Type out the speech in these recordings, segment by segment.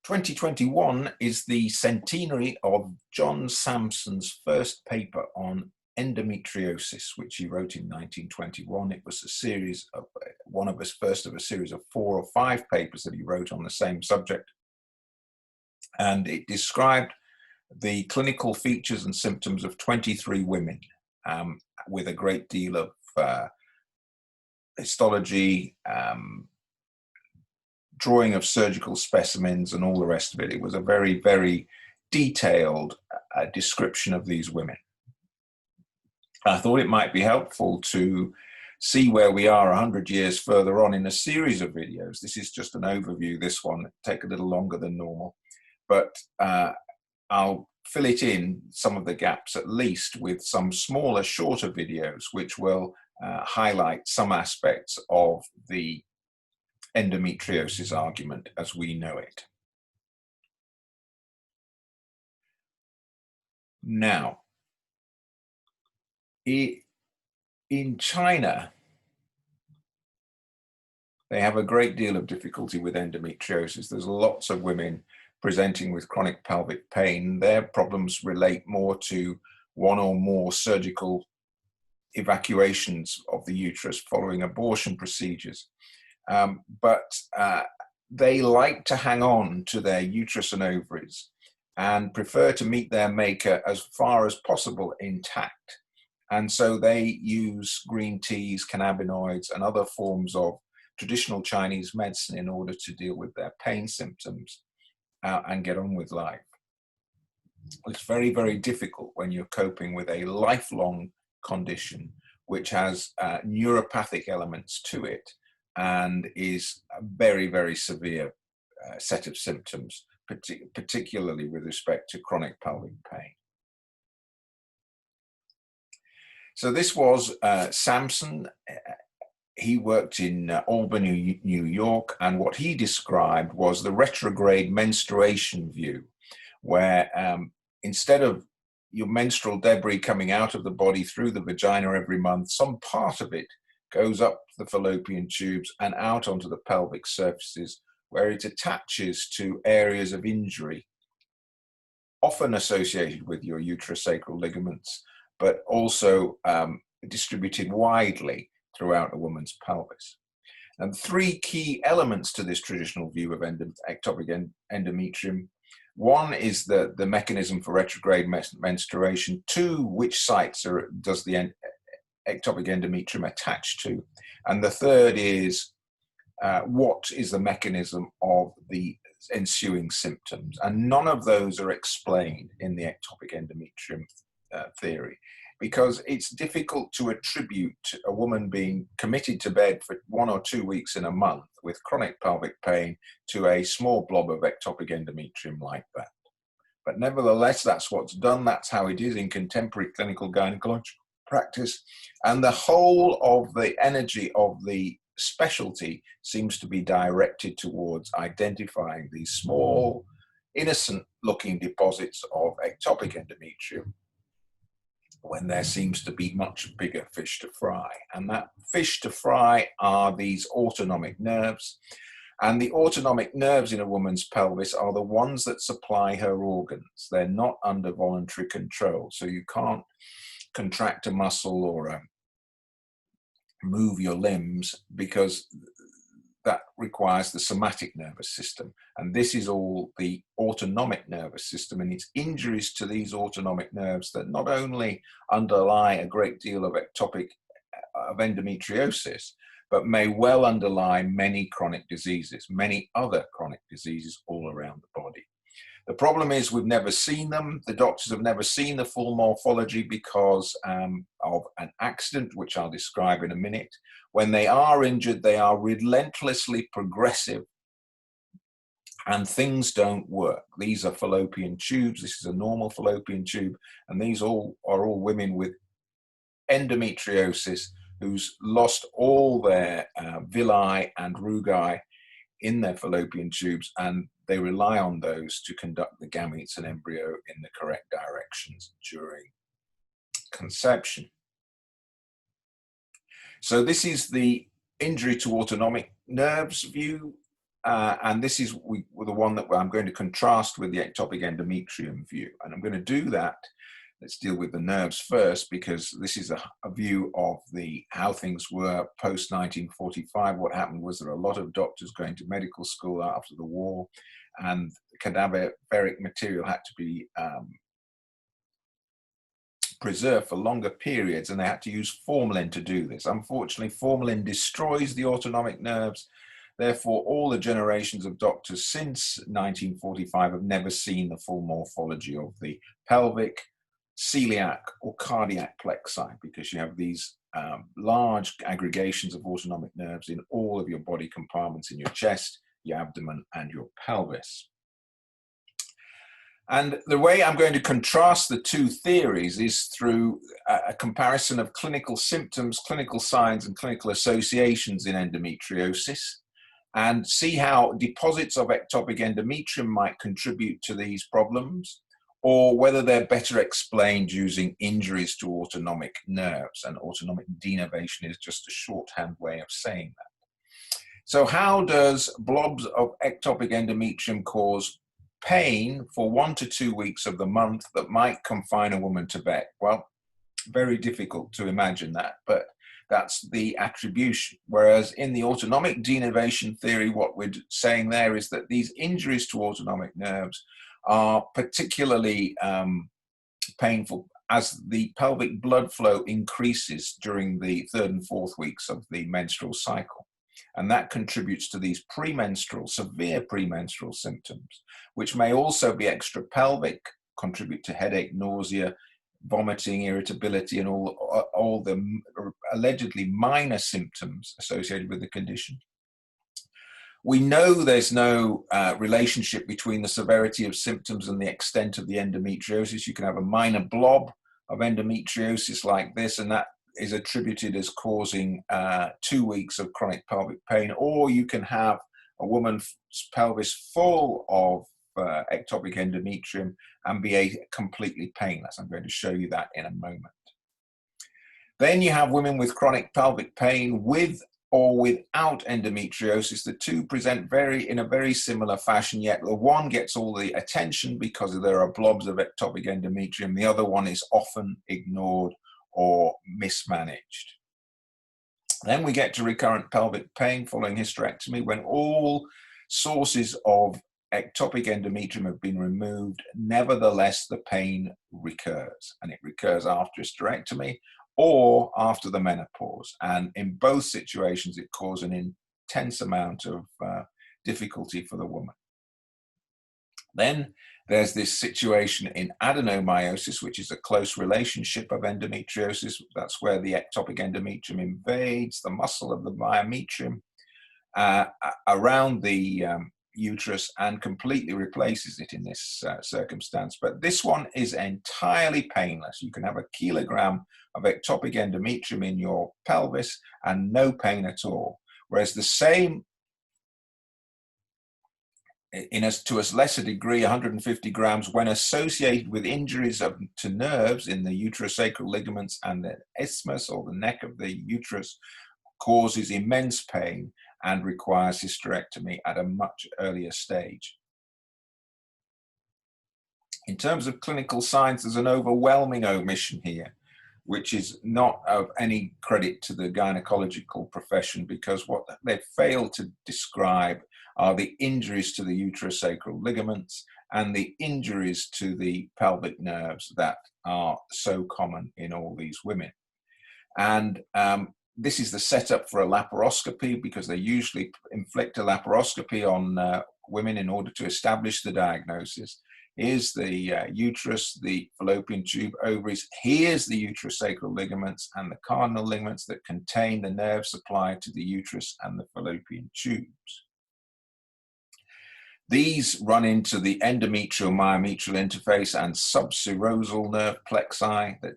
2021 is the centenary of John Sampson's first paper on endometriosis, which he wrote in 1921. It was a series of first of a series of 4 or 5 papers that he wrote on the same subject. And it described the clinical features and symptoms of 23 women with a great deal of histology, drawing of surgical specimens and all the rest of it. It was a very, very detailed description of these women. I thought it might be helpful to see where we are 100 years further on in a series of videos. This is just an overview. This one will take a little longer than normal, but I'll fill it in, some of the gaps at least, with some smaller, shorter videos which will highlight some aspects of the endometriosis argument as we know it. Now, in China, they have a great deal of difficulty with endometriosis. There's lots of women presenting with chronic pelvic pain. Their problems relate more to one or more surgical evacuations of the uterus following abortion procedures. But they like to hang on to their uterus and ovaries and prefer to meet their maker as far as possible intact. And so they use green teas, cannabinoids, and other forms of traditional Chinese medicine in order to deal with their pain symptoms and get on with life. It's very, very difficult when you're coping with a lifelong condition which has neuropathic elements to it and is a very, very severe set of symptoms, particularly with respect to chronic pelvic pain. So this was Sampson. He worked in Albany, New York, and what he described was the retrograde menstruation view, where instead of your menstrual debris coming out of the body through the vagina every month, some part of it goes up the fallopian tubes and out onto the pelvic surfaces, where it attaches to areas of injury, often associated with your uterosacral ligaments, but also distributed widely throughout a woman's pelvis. And 3 key elements to this traditional view of ectopic endometrium. 1 is the mechanism for retrograde menstruation. 2, which sites does the ectopic endometrium attach to? And the 3rd is what is the mechanism of the ensuing symptoms? And none of those are explained in the ectopic endometrium theory, because it's difficult to attribute a woman being committed to bed for 1 or 2 weeks in a month with chronic pelvic pain to a small blob of ectopic endometrium like that. But nevertheless, that's what's done. That's how it is in contemporary clinical gynecological practice. And the whole of the energy of the specialty seems to be directed towards identifying these small, innocent-looking deposits of ectopic endometrium, when there seems to be much bigger fish to fry. And that fish to fry are these autonomic nerves. And the autonomic nerves in a woman's pelvis are the ones that supply her organs. They're not under voluntary control. So you can't contract a muscle or move your limbs, because that requires the somatic nervous system. And this is all the autonomic nervous system, and it's injuries to these autonomic nerves that not only underlie a great deal of endometriosis, but may well underlie many chronic diseases, many other chronic diseases all around the body. The problem is we've never seen them. The doctors have never seen the full morphology because of an accident, which I'll describe in a minute. When they are injured, they are relentlessly progressive and things don't work. These are fallopian tubes. This is a normal fallopian tube. And these are all women with endometriosis who's lost all their villi and rugae in their fallopian tubes, and they rely on those to conduct the gametes and embryo in the correct directions during conception. So this is the injury to autonomic nerves view. and this is the one that I'm going to contrast with the ectopic endometrium view. And I'm going to do that. Let's deal with the nerves first, because this is a view of how things were post 1945. What happened was there were a lot of doctors going to medical school after the war, and cadaveric material had to be preserved for longer periods, and they had to use formalin to do this. Unfortunately, formalin destroys the autonomic nerves. Therefore, all the generations of doctors since 1945 have never seen the full morphology of the pelvic, celiac, or cardiac plexi, because you have these large aggregations of autonomic nerves in all of your body compartments, in your chest, your abdomen, and your pelvis. And the way I'm going to contrast the two theories is through a comparison of clinical symptoms, clinical signs, and clinical associations in endometriosis, and see how deposits of ectopic endometrium might contribute to these problems, or whether they're better explained using injuries to autonomic nerves. And autonomic denervation is just a shorthand way of saying that. So how does blobs of ectopic endometrium cause pain for 1 to 2 weeks of the month that might confine a woman to bed? Well, very difficult to imagine that, but that's the attribution. Whereas in the autonomic denervation theory, what we're saying there is that these injuries to autonomic nerves are particularly painful as the pelvic blood flow increases during the 3rd and 4th weeks of the menstrual cycle. And that contributes to these severe premenstrual symptoms, which may also be extra pelvic, contribute to headache, nausea, vomiting, irritability, and all the allegedly minor symptoms associated with the condition. We know there's no relationship between the severity of symptoms and the extent of the endometriosis. You can have a minor blob of endometriosis like this, and that is attributed as causing 2 weeks of chronic pelvic pain, or you can have a woman's pelvis full of ectopic endometrium and be completely painless. I'm going to show you that in a moment. Then you have women with chronic pelvic pain with or without endometriosis. The two present in a very similar fashion, yet the one gets all the attention because there are blobs of ectopic endometrium. The other one is often ignored or mismanaged. Then we get to recurrent pelvic pain following hysterectomy, when all sources of ectopic endometrium have been removed. Nevertheless, the pain recurs, and it recurs after hysterectomy or after the menopause. And in both situations, it causes an intense amount of difficulty for the woman. Then there's this situation in adenomyosis, which is a close relationship of endometriosis. That's where the ectopic endometrium invades the muscle of the myometrium around the uterus and completely replaces it in this circumstance. But this one is entirely painless. You can have a kilogram of ectopic endometrium in your pelvis and no pain at all. Whereas the same, to a lesser degree, 150 grams, when associated with injuries to nerves in the uterosacral ligaments and the isthmus, or the neck of the uterus, causes immense pain and requires hysterectomy at a much earlier stage. In terms of clinical signs, there's an overwhelming omission here, which is not of any credit to the gynecological profession, because what they fail to describe are the injuries to the uterosacral ligaments and the injuries to the pelvic nerves that are so common in all these women. And this is the setup for a laparoscopy, because they usually inflict a laparoscopy on women in order to establish the diagnosis. Here's the uterus, the fallopian tube, ovaries. Here's the uterosacral ligaments and the cardinal ligaments that contain the nerve supply to the uterus and the fallopian tubes. These run into the endometrial-myometrial interface and subserosal nerve plexi that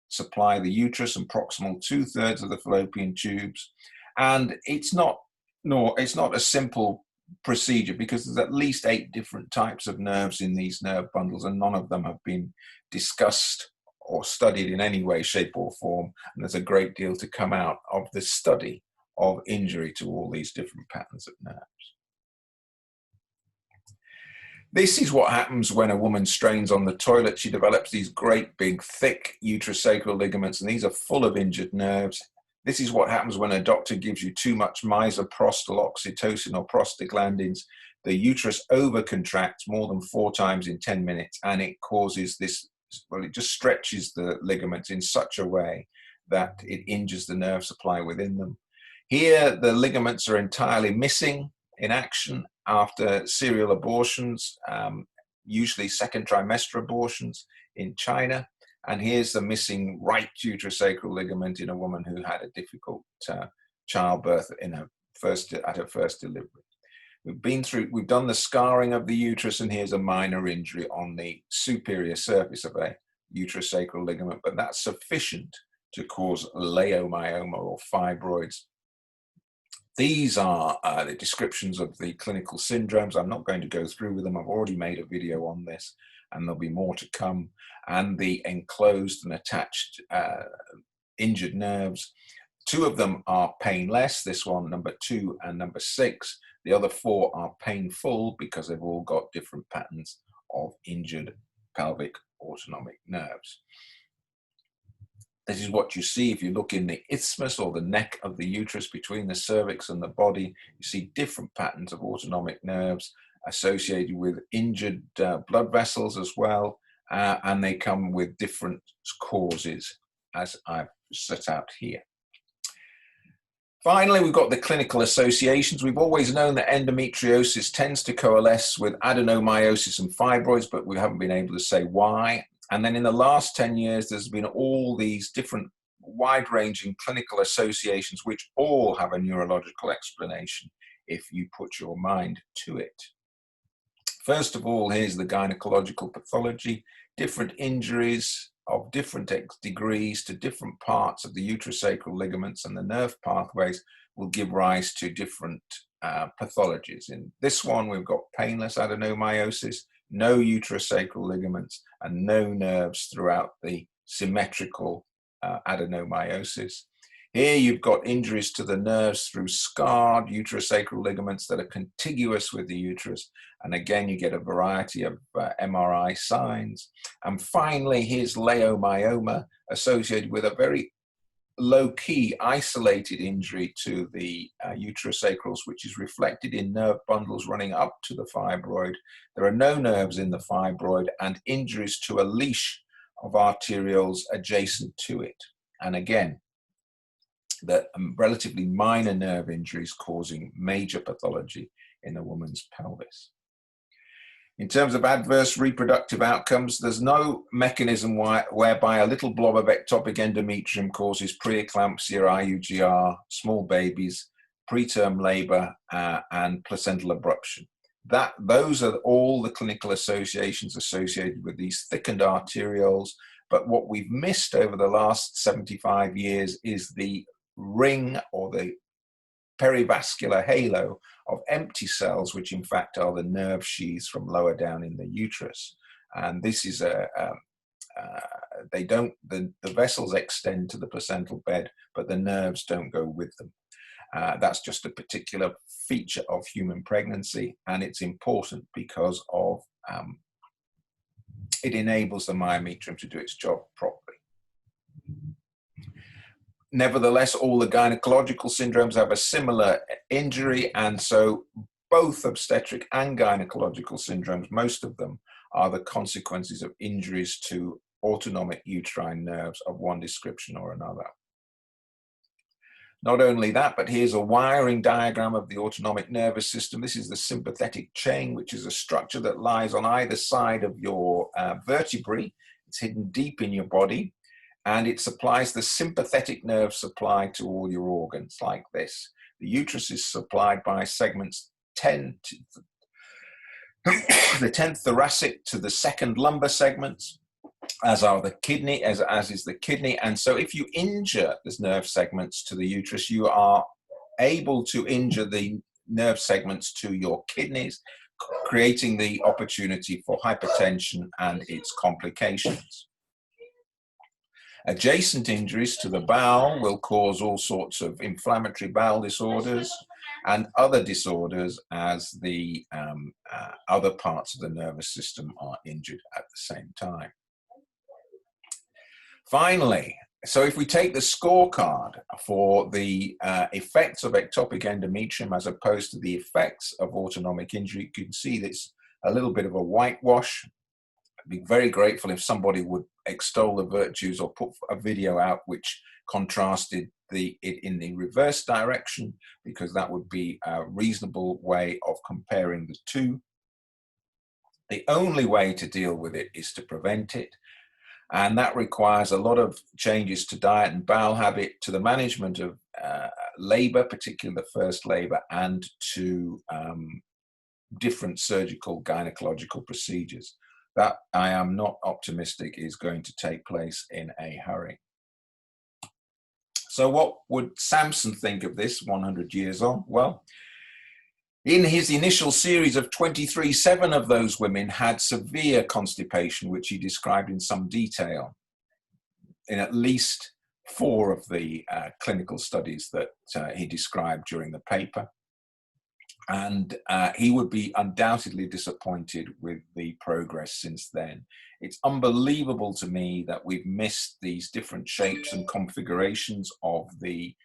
supply the uterus and proximal 2/3 of the fallopian tubes. And it's not a simple procedure, because there's at least 8 different types of nerves in these nerve bundles, and none of them have been discussed or studied in any way, shape, or form. And there's a great deal to come out of the study of injury to all these different patterns of nerves. This is what happens when a woman strains on the toilet. She develops these great big thick uterosacral ligaments, and these are full of injured nerves. This is what happens when a doctor gives you too much misoprostol, oxytocin, or prostaglandins. The uterus overcontracts more than 4 times in 10 minutes, and it causes this, well, it just stretches the ligaments in such a way that it injures the nerve supply within them. Here, the ligaments are entirely missing in action after serial abortions, usually second trimester abortions in China. And here's the missing right uterosacral ligament in a woman who had a difficult childbirth at her first delivery. We've done the scarring of the uterus, and here's a minor injury on the superior surface of a uterosacral ligament, but that's sufficient to cause leiomyoma or fibroids. These are the descriptions of the clinical syndromes. I'm not going to go through with them. I've already made a video on this, and there'll be more to come. And the enclosed and attached injured nerves. 2 of them are painless, this one, number 2 and number 6. The other 4 are painful because they've all got different patterns of injured pelvic autonomic nerves. This is what you see if you look in the isthmus or the neck of the uterus between the cervix and the body. You see different patterns of autonomic nerves associated with injured blood vessels as well, and they come with different causes, as I've set out here. Finally, we've got the clinical associations. We've always known that endometriosis tends to coalesce with adenomyosis and fibroids, but we haven't been able to say why. And then in the last 10 years, there's been all these different wide-ranging clinical associations, which all have a neurological explanation if you put your mind to it. First of all, here's the gynecological pathology. Different injuries of different degrees to different parts of the uterosacral ligaments and the nerve pathways will give rise to different pathologies. In this one, we've got painless adenomyosis, no uterosacral ligaments, and no nerves throughout the symmetrical adenomyosis. Here you've got injuries to the nerves through scarred uterosacral ligaments that are contiguous with the uterus. And again, you get a variety of MRI signs. And finally, here's leiomyoma associated with a very low-key, isolated injury to the uterosacrals, which is reflected in nerve bundles running up to the fibroid. There are no nerves in the fibroid, and injuries to a leash of arterioles adjacent to it. And again, the relatively minor nerve injuries causing major pathology in a woman's pelvis. In terms of adverse reproductive outcomes, there's no mechanism whereby a little blob of ectopic endometrium causes preeclampsia, IUGR, small babies, preterm labor, and placental abruption. Those are all the clinical associations associated with these thickened arterioles. But what we've missed over the last 75 years is the ring or the perivascular halo of empty cells, which in fact are the nerve sheaths from lower down in the uterus. And this is the vessels extend to the placental bed, but the nerves don't go with them. That's just a particular feature of human pregnancy, and it's important because of it enables the myometrium to do its job properly. Nevertheless, all the gynecological syndromes have a similar injury, and so both obstetric and gynecological syndromes, most of them, are the consequences of injuries to autonomic uterine nerves of one description or another. Not only that, but here's a wiring diagram of the autonomic nervous system. This is the sympathetic chain, which is a structure that lies on either side of your vertebrae. It's hidden deep in your body, and it supplies the sympathetic nerve supply to all your organs like this. The uterus is supplied by segments 10 to the 10th thoracic to the 2nd lumbar segments, as are the kidney, as is the kidney. And so if you injure the nerve segments to the uterus, you are able to injure the nerve segments to your kidneys, creating the opportunity for hypertension and its complications. Adjacent injuries to the bowel will cause all sorts of inflammatory bowel disorders. and other disorders as the other parts of the nervous system are injured at the same time. Finally, so if we take the scorecard for the effects of ectopic endometrium as opposed to the effects of autonomic injury, you can see that it's a little bit of a whitewash. I'd be very grateful if somebody would extol the virtues or put a video out which contrasted it in the reverse direction, because that would be a reasonable way of comparing the two. The only way to deal with it is to prevent it. And that requires a lot of changes to diet and bowel habit, to the management of labor, particularly the first labor, and to different surgical gynecological procedures. That I am not optimistic is going to take place in a hurry. So what would Sampson think of this 100 years on? Well, in his initial series of 23, 7 of those women had severe constipation, which he described in some detail in at least 4 of the clinical studies that he described during the paper. And he would be undoubtedly disappointed with the progress since then. It's unbelievable to me that we've missed these different shapes and configurations of the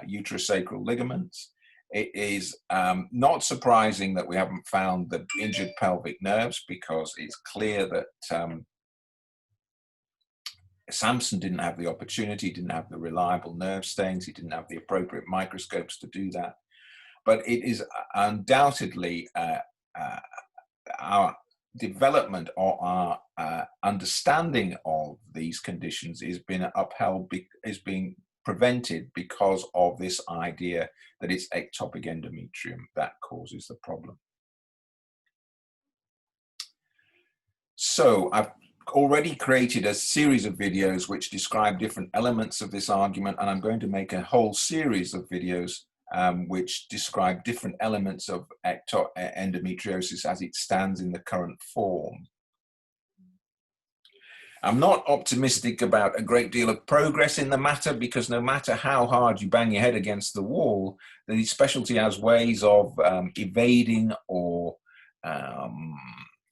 uterosacral ligaments. It is not surprising that we haven't found the injured pelvic nerves, because it's clear that Sampson didn't have the opportunity, didn't have the reliable nerve stains, he didn't have the appropriate microscopes to do that. But it is undoubtedly our development or our understanding of these conditions is being upheld, is being prevented because of this idea that it's ectopic endometrium that causes the problem. So I've already created a series of videos which describe different elements of this argument, and I'm going to make a whole series of videos which describe different elements of endometriosis as it stands in the current form. I'm not optimistic about a great deal of progress in the matter, because no matter how hard you bang your head against the wall, the specialty has ways of evading or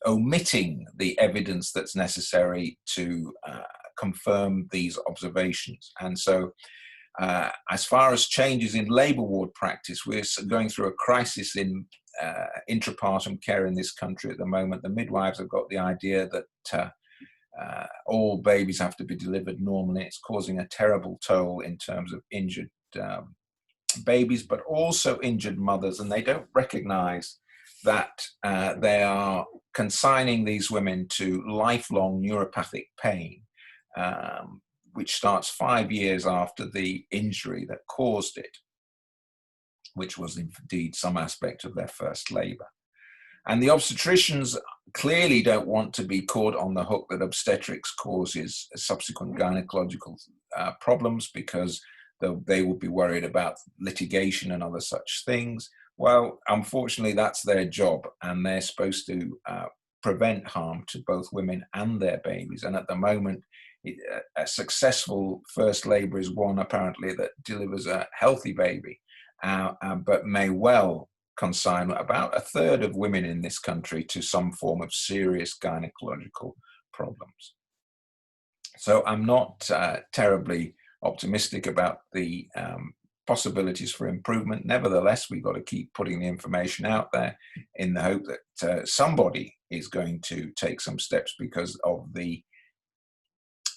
omitting the evidence that's necessary to confirm these observations. And so as far as changes in labour ward practice, we're going through a crisis in intrapartum care in this country at the moment. The midwives have got the idea that all babies have to be delivered normally. It's causing a terrible toll in terms of injured babies, but also injured mothers, and they don't recognise that they are consigning these women to lifelong neuropathic pain, which starts 5 years after the injury that caused it, which was indeed some aspect of their first labour. And the obstetricians clearly don't want to be caught on the hook that obstetrics causes subsequent gynecological problems, because they will be worried about litigation and other such things. Well, unfortunately, that's their job, and they're supposed to prevent harm to both women and their babies. And at the moment, a successful first labour is one, apparently, that delivers a healthy baby, but may well consign about 1/3 of women in this country to some form of serious gynecological problems. So I'm not terribly optimistic about the possibilities for improvement. Nevertheless, we've got to keep putting the information out there in the hope that somebody is going to take some steps, because of the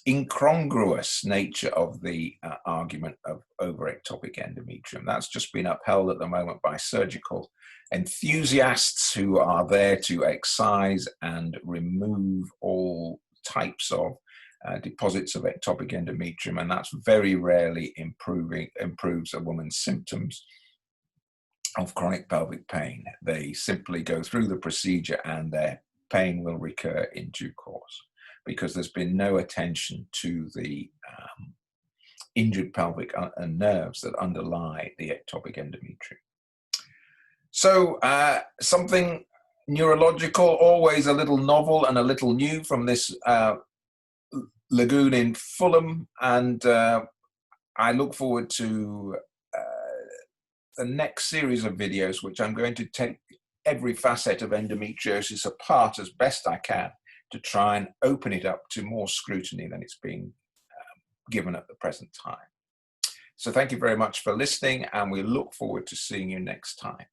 incongruous nature of the argument of over ectopic endometrium. That's just been upheld at the moment by surgical enthusiasts who are there to excise and remove all types of deposits of ectopic endometrium, and that's very rarely improves a woman's symptoms of chronic pelvic pain. They simply go through the procedure and their pain will recur in due course, because there's been no attention to the injured pelvic nerves that underlie the ectopic endometrium. So something neurological, always a little novel and a little new from this lagoon in Fulham, and I look forward to the next series of videos, which I'm going to take every facet of endometriosis apart as best I can to try and open it up to more scrutiny than it's being given at the present time. So thank you very much for listening, and we look forward to seeing you next time.